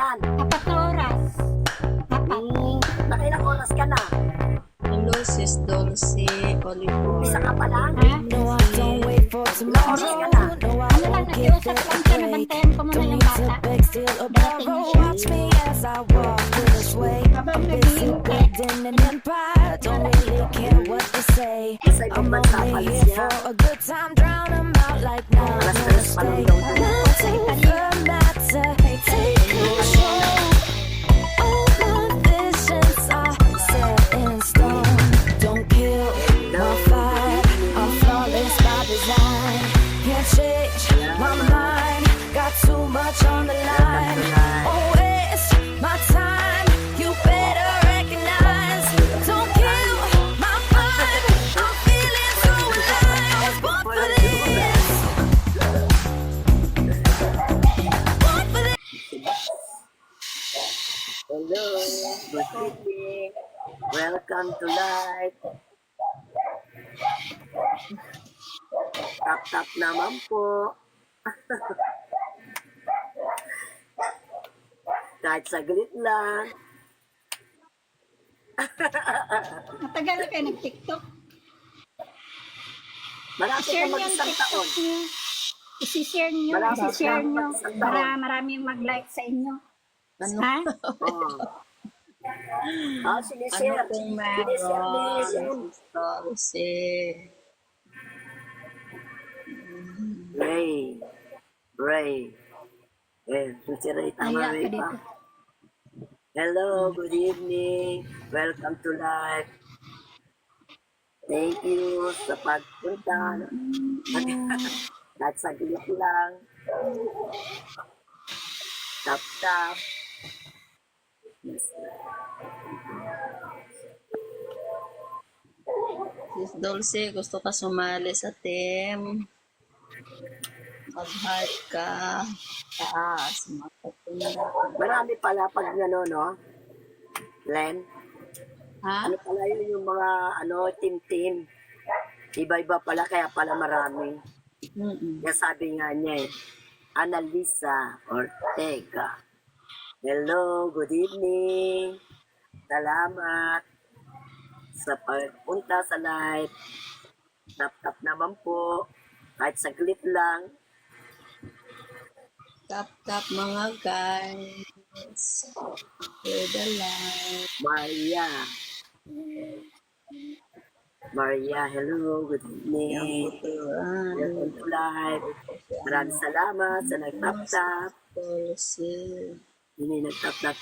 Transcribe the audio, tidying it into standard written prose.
yan? 4 oras. 4. Nakailang oras ka na? Hello, sis Dulce, Oliver. Isa ka pa lang? Ha? No, I don't wait for tomorrow. No, I Ano lang, won't give nakiusap it lang a siya, break. nabantayan ko muna Don't yung need to bata. beg, steal or borrow. Watch me as I walk this way. Habang I'm busy naghihintay. building an empire. Don't really care what they say. Sa ibang I'm bansa only palis here niya. for a good time. Drown 'em out like Alas 3 pa lang daw. nothing the matter. Take control. All my visions are set in stone. Don't kill my vibe. I'm flawless by design. Can't change my mind. Got too much on the line. Oh, it's my time. You better recognize. Don't kill my vibe. I'm feeling so alive. I was born for this. Born for this. Hello, good evening. Welcome to life. Tap-tap naman po. Kahit saglit lang. Matagal na kayo nag-TikTok. Malapit I-share na niyo yung mag-isang taon. TikTok niyo. I-share niyo, Malapit i-share na niyo. mag-isang Para taon. maraming mag-like sa inyo. Ano? Ha? Oh. Sige, Ano share. pong Sige, share meron, niyo. sis Dulce? Ray. Ray. Si Ray, tama Ayak Ray ka pa. dito. Hello, good evening. Welcome to live. Thank you sa pagpunta. At saglit lang. Tap-tap. Yes. Sis Dulce, gusto ka sumali sa team? Mag-heart ka. Taas, matutunda. Marami pala pag ano, no? Len, Ha? ano pala yun yung mga team-team. Iba-iba pala, kaya pala marami. Mm-mm. Kaya sabi nga niya Annalisa Ortega. Hello, good evening. Salamat sa pagpunta sa live. Tap-tap naman po. Kahit saglit lang. Tap-tap mga guys. Share the live. Maria, hello, good evening. Buturan. Welcome to live. Maraming salamat sa nag-tap-tap. Dulce. Hindi nag-tap-tap.